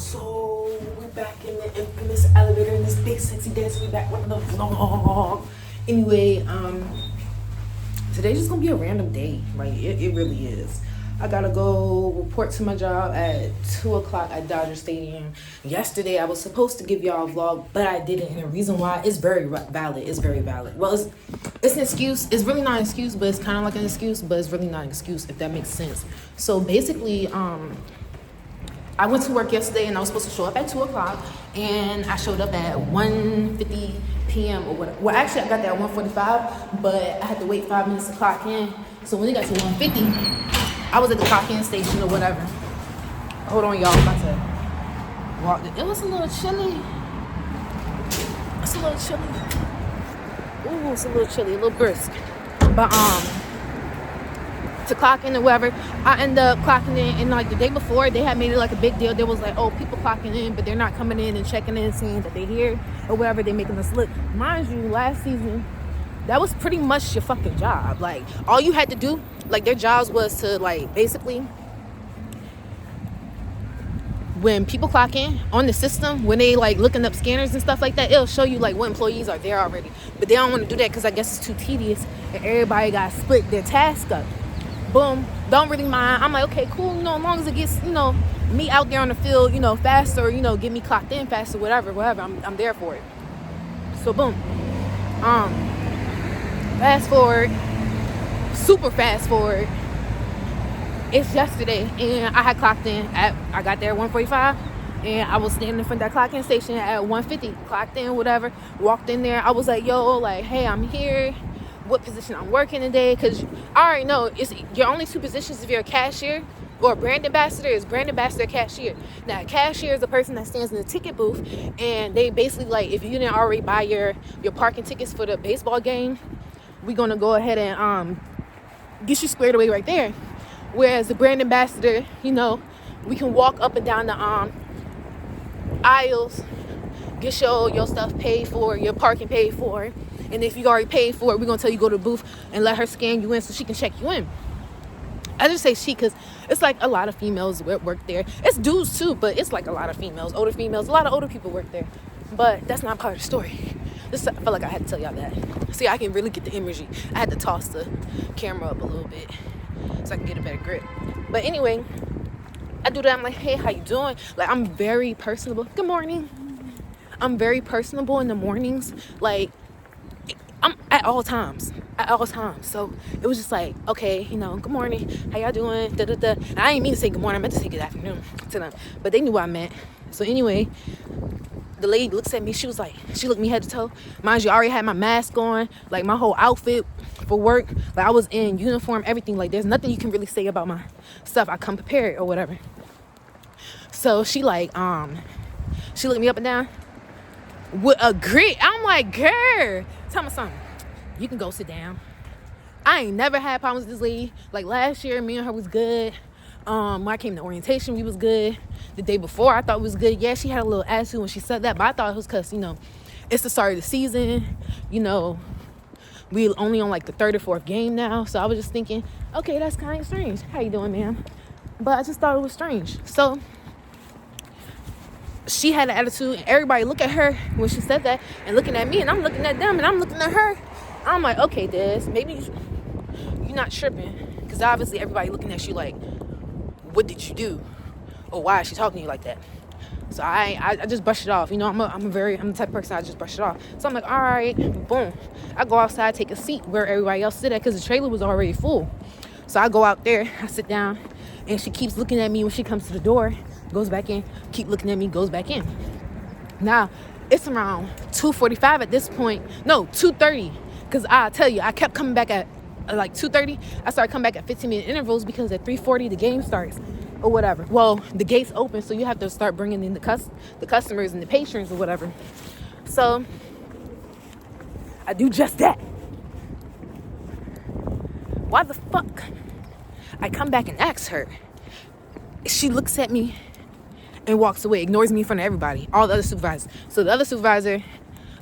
So we're back in the infamous elevator in this big sexy dance. We back with the vlog. Anyway, today's just gonna be a random day. Like it really is. I gotta go report to my job at 2:00 at Dodger Stadium. Yesterday I was supposed to give y'all a vlog, but I didn't, and the reason why is very valid. It's very valid. Well, it's an excuse. It's really not an excuse, but it's kind of like an excuse, but it's really not an excuse, if that makes sense. So basically, I went to work yesterday and I was supposed to show up at 2:00, and I showed up at 1:50 p.m. or whatever. Well, actually, I got there at 1:45, but I had to wait 5 minutes to clock in. So when it got to 1:50, I was at the clock in station or whatever. Hold on, y'all. I'm about to walk. It was a little chilly. It's a little chilly. Ooh, it's a little chilly, a little brisk. But to clock in or whatever, I ended up clocking in, and like the day before they had made it like a big deal. There was like, oh, people clocking in, but they're not coming in and checking in, saying that they're here or whatever. They're making us look. Mind you, last season, that was pretty much your fucking job. Like, all you had to do, like, their jobs was to, like, basically, when people clock in on the system, when they, like, looking up scanners and stuff like that, it'll show you, like, what employees are there already. But they don't want to do that because I guess it's too tedious, and everybody got to split their task up. Boom. Don't really mind. I'm like, okay, cool, as long as it gets, me out there on the field, faster, get me clocked in faster, whatever, I'm there for it. So, boom. Fast forward, super fast forward. It's yesterday, and I had clocked in I got there at 1:45, and I was standing in front of that clock-in station at 1:50. Clocked in, whatever. Walked in there. I was like, yo, like, hey, I'm here. What position I'm working today? Because I already know it's your only two positions if you're a cashier or a brand ambassador is brand ambassador, cashier. Now, cashier is a person that stands in the ticket booth, and they basically, like, if you didn't already buy your parking tickets for the baseball game, we're going to go ahead and get you squared away right there. Whereas the brand ambassador, we can walk up and down the aisles, get your stuff paid for, your parking paid for. And if you already paid for it, we're going to tell you go to the booth and let her scan you in so she can check you in. I just say she because it's like a lot of females work there. It's dudes too, but it's like a lot of females, older females. A lot of older people work there. But that's not part of the story. I felt like I had to tell y'all that. See, I can really get the imagery. I had to toss the camera up a little bit so I can get a better grip. But anyway, I do that. I'm like, hey, how you doing? Like, I'm very personable. Good morning. I'm very personable in the mornings. Like, I'm at all times. So it was just like, okay, good morning. How y'all doing? Da, da, da. And I didn't mean to say good morning. I meant to say good afternoon to them. But they knew what I meant. So anyway, the lady looks at me. She was like, she looked me head to toe. Mind you, I already had my mask on, like my whole outfit for work. Like, I was in uniform, everything. Like, there's nothing you can really say about my stuff. I come prepared or whatever. So she she looked me up and down with a grit. I'm like, girl, tell me something. You can go sit down. I ain't never had problems with this lady. Like, last year, me and her was good. When I came to orientation, we was good. The day before, I thought it was good. Yeah, she had a little attitude when she said that, but I thought it was because, it's the start of the season. We only on like the third or fourth game now. So I was just thinking, okay, that's kind of strange. How you doing, ma'am? But I just thought it was strange. So she had an attitude, and everybody look at her when she said that and looking at me, and I'm looking at them, and I'm looking at her. I'm like, okay, Des, maybe you're not tripping, because obviously everybody looking at you like, what did you do? Or why is she talking to you like that? So I just brushed it off. I'm the type of person, I just brush it off. So I'm like, all right, boom. I go outside, take a seat where everybody else sit at, because the trailer was already full. So I go out there, I sit down, and she keeps looking at me when she comes to the door, goes back in, keep looking at me, goes back in. Now, it's around 2:45 at this point. No, 2:30. Because I tell you, I kept coming back at like 2:30. I started coming back at 15-minute intervals because at 3:40 the game starts or whatever. Well, the gates open, so you have to start bringing in the customers and the patrons or whatever. So I do just that. Why the fuck? I come back and ask her. She looks at me and walks away, ignores me in front of everybody, all the other supervisors. So the other supervisor,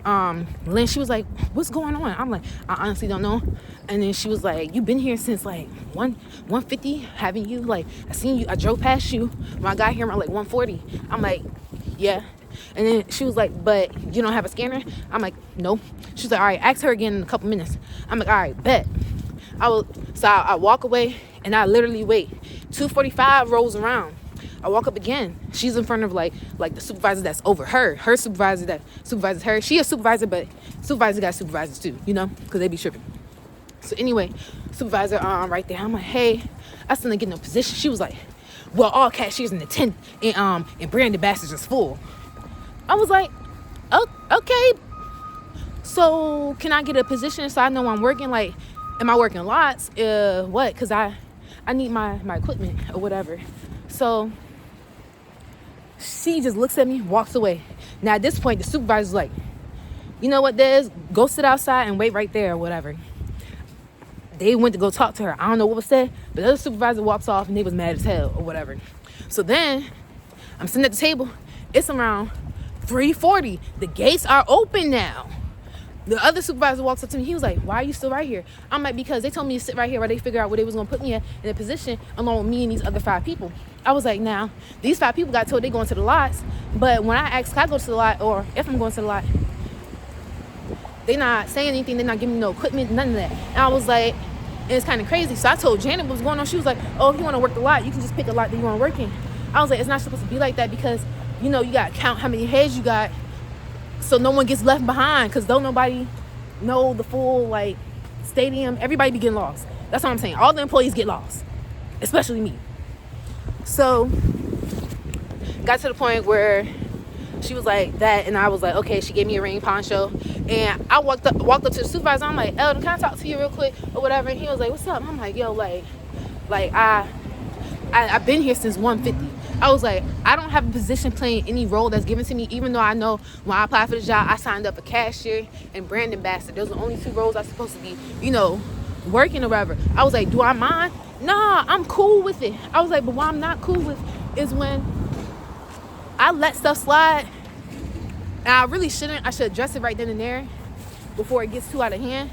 Lynn, she was like, what's going on? I'm like, I honestly don't know. And then she was like, you been here since like 150, haven't you? Like, I seen you, I drove past you when I got here around like 140. I'm like, yeah. And then she was like, but you don't have a scanner? I'm like, no. She's like, all right, ask her again in a couple minutes. I'm like, all right, bet. I walk away and I literally wait. 2:45 rolls around. I walk up again. She's in front of like the supervisor that's over her. Her supervisor that supervises her. She a supervisor, but supervisor got supervisors too, you know, because they be tripping. So anyway, supervisor right there. I'm like, hey, I still didn't get no position. She was like, well, all cashiers in the tent and brand ambassadors is full. I was like, oh, okay. So can I get a position so I know I'm working? Like, am I working lots? What? Because I need my equipment or whatever. So she just looks at me, walks away. Now at this point, the supervisor's like, you know what, Des? Go sit outside and wait right there or whatever. They went to go talk to her. I don't know what was said, but the other supervisor walks off and they was mad as hell or whatever. So then I'm sitting at the table. It's around 3:40. The gates are open now. The other supervisor walks up to me. He was like, why are you still right here? I'm like, because they told me to sit right here while they figure out where they was going to put me in a position along with me and these other 5 people. I was like, now, these 5 people got told they going to the lots. But when I asked, can I go to the lot or if I'm going to the lot, they not saying anything. They're not giving me no equipment, none of that. And I was like, and it's kind of crazy. So I told Janet what was going on. She was like, oh, if you want to work the lot, you can just pick a lot that you want to work in. I was like, it's not supposed to be like that because, you know, you got to count how many heads you got so no one gets left behind because don't nobody know the full, like, stadium. Everybody be getting lost. That's what I'm saying. All the employees get lost, especially me. So got to the point where she was like that, and I was like, okay. She gave me a ring poncho, and I walked up to the supervisor. I'm like, Eldon, can I talk to you real quick or whatever? And he was like, what's up? And I'm like, yo, like I've been here since 150. I was like, I don't have a position playing any role that's given to me, even though I know when I applied for the job, I signed up for cashier and brand ambassador. Those are the only 2 roles I'm supposed to be, you know, working or whatever. I was like, do I mind? Nah, I'm cool with it. I was like, but what I'm not cool with is when I let stuff slide, and I really shouldn't. I should address it right then and there before it gets too out of hand.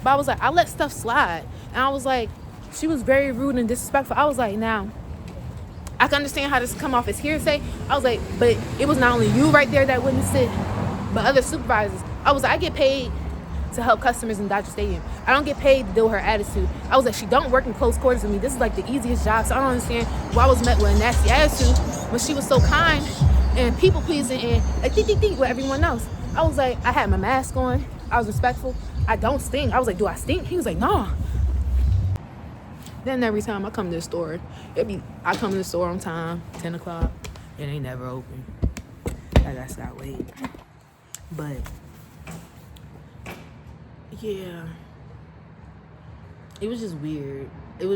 But I was like, I let stuff slide. And I was like, she was very rude and disrespectful. I was like, now, I can understand how this come off as hearsay. I was like, but it was not only you right there that witnessed it, but other supervisors. I was like, I get paid to help customers in Dodger Stadium. I don't get paid to deal with her attitude. I was like, she don't work in close quarters with me. This is like the easiest job. So I don't understand why I was met with a nasty attitude when she was so kind and people pleasing and like think with everyone else. I was like, I had my mask on. I was respectful. I don't stink. I was like, do I stink? He was like, nah. Then every time I come to the store, I come to the store on time, 10 o'clock. It ain't never open. I gotta wait. But yeah, it was just weird. And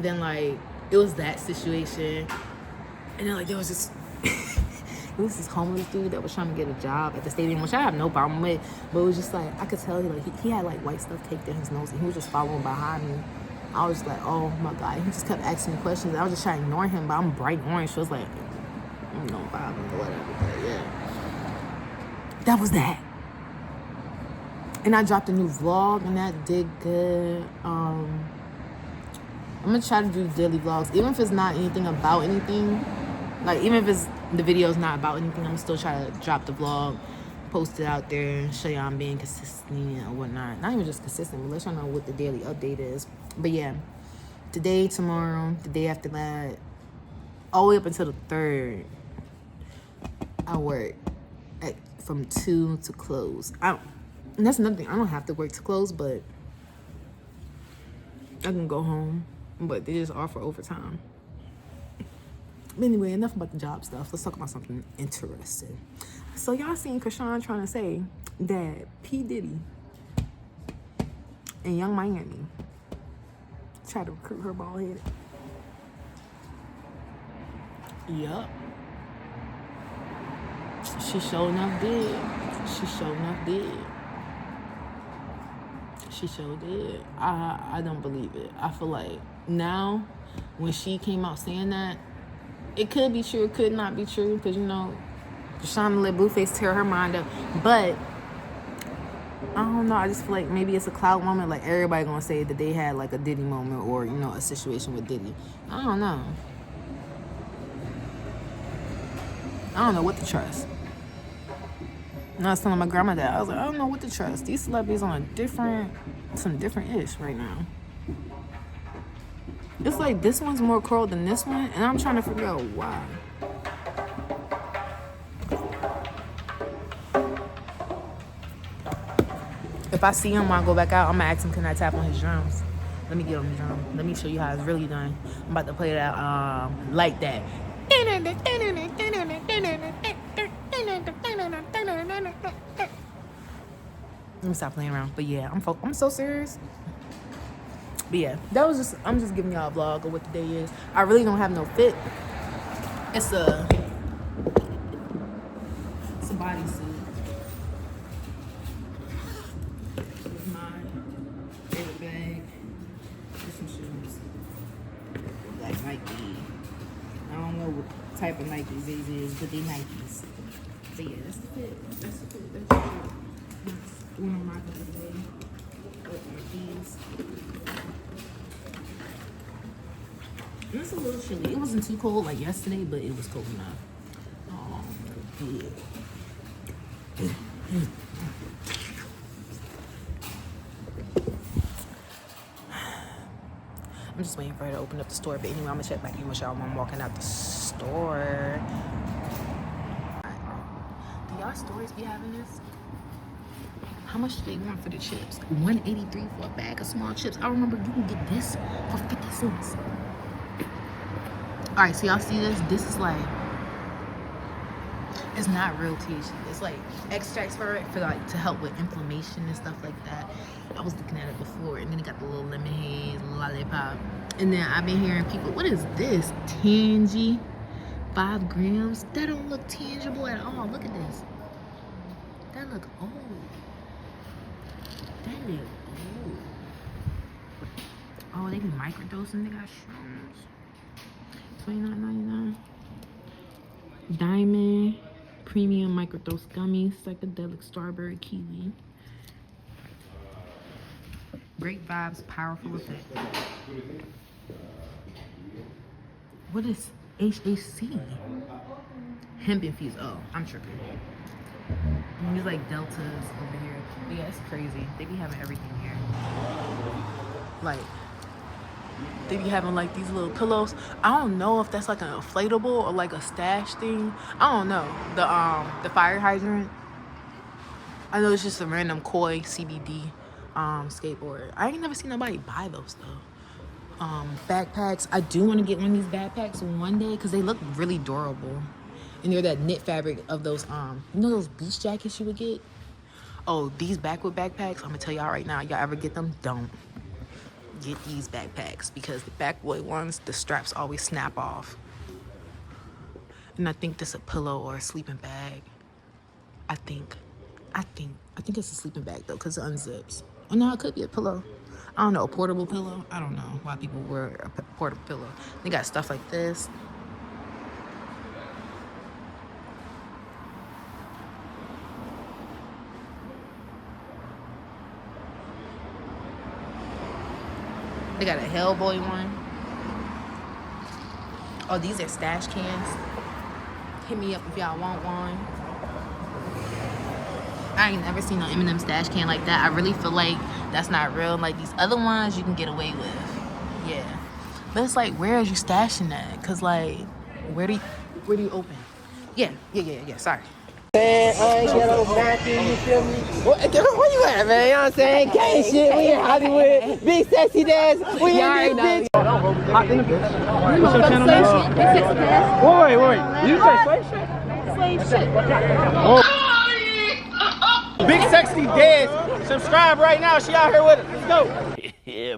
then like it was that situation, and then like there was this it was this homeless dude that was trying to get a job at the stadium, which I have no problem with, but it was just like I could tell he had like white stuff caked in his nose, and he was just following behind me. I was like, oh my god, he just kept asking me questions. I was just trying to ignore him, but I'm bright orange, so it's like no problem or whatever. But yeah, that was that. And I dropped a new vlog, and that did good. I'm gonna try to do daily vlogs, even if it's not anything about anything. Like, even if the video's not about anything, I'm still trying to drop the vlog, post it out there, show y'all I'm being consistent or whatnot. Not even just consistent, but let y'all know what the daily update is. But yeah, today, tomorrow, the day after that, all the way up until the 3rd, I work from 2 to close. And that's nothing. I don't have to work to close, but I can go home. But they just offer overtime. But anyway, enough about the job stuff. Let's talk about something interesting. So y'all seen Krishan trying to say that P. Diddy and Young Miami tried to recruit her bald headed. Yup. She sure enough did. She sure did. I don't believe it. I feel like now, when she came out saying that, it could be true, it could not be true, because, you know, Krishan let Blueface tear her mind up. But I don't know. I just feel like maybe it's a clout moment. Like everybody gonna say that they had like a Diddy moment or, you know, a situation with Diddy. I don't know. I don't know what to trust. And I was telling my grandma that. I was like, I don't know what to trust. These celebrities on some different ish right now. It's like this one's more curled than this one, and I'm trying to figure out why. If I see him when I go back out, I'm gonna ask him, can I tap on his drums? Let me get on the drum. Let me show you how it's really done. I'm about to play that like that. Let me stop playing around. But yeah, I'm so serious. But yeah, I'm just giving y'all a vlog of what the day is. I really don't have no fit. It's a bodysuit. With my favorite bag. There's some shoes. Like Nike. I don't know what type of Nikes these is, but they Nikes. But yeah, that's the fit. That's the fit. That's one I'm rocking today. With my keys. And it's a little chilly. It wasn't too cold like yesterday, but it was cold enough. Yeah. I'm just waiting for her to open up the store. But anyway, I'm gonna check back in with y'all when I'm walking out the store. Do y'all stores be having this? How much do they want for the chips? $1.83 for a bag of small chips. I remember you can get this for 50 cents. All right, so y'all see this? This is like, it's not real THC. It's like extracts for like to help with inflammation and stuff like that. I was looking at it before, and then it got the little lemon haze, lollipop. And then I've been hearing people, what is this? Tangy, 5 grams. That don't look tangible at all. Look at this. That look old. That look old. Oh, they be microdosing. They got shrooms. $29.99. Diamond premium microdose gummies, psychedelic strawberry kiwi. Great vibes, powerful effect. What is HHC? Hemp infused. Oh, I'm tripping. And there's like deltas over here. But yeah, it's crazy. They be having everything here. Like, they be having like these little pillows. I don't know if that's like an inflatable or like a stash thing. I don't know. The fire hydrant. I know it's just a random Koi CBD skateboard. I ain't never seen nobody buy those though. Backpacks. I do want to get one of these backpacks one day because they look really durable. And they're that knit fabric of those you know those beach jackets you would get? Oh, these backwood backpacks, I'm gonna tell y'all right now, y'all ever get them? Don't get these backpacks because the backwood ones, the straps always snap off. And I think this a pillow or a sleeping bag. I think it's a sleeping bag though because it unzips. Oh no, it could be a pillow. I don't know, a portable pillow. I don't know why people wear a portable pillow. They got stuff like this. They got a Hellboy one. Oh, these are stash cans. Hit me up if y'all want one. I ain't never seen no M&M stash can like that. I really feel like that's not real. Like these other ones you can get away with. Yeah. But it's like, where are you stashing that? Cause like, where do you open? Yeah. Sorry. Man, I ain't got no Matthew, you feel me? Where you at, man? You know what I'm saying? Gang shit, we in Hollywood. Big sexy dads, we in this bitch. Hot in the bitch. What's your channel now? Wait. You say slave shit? Slave shit. Big sexy dads. Subscribe right now. She out here with it. Let's go. Yeah.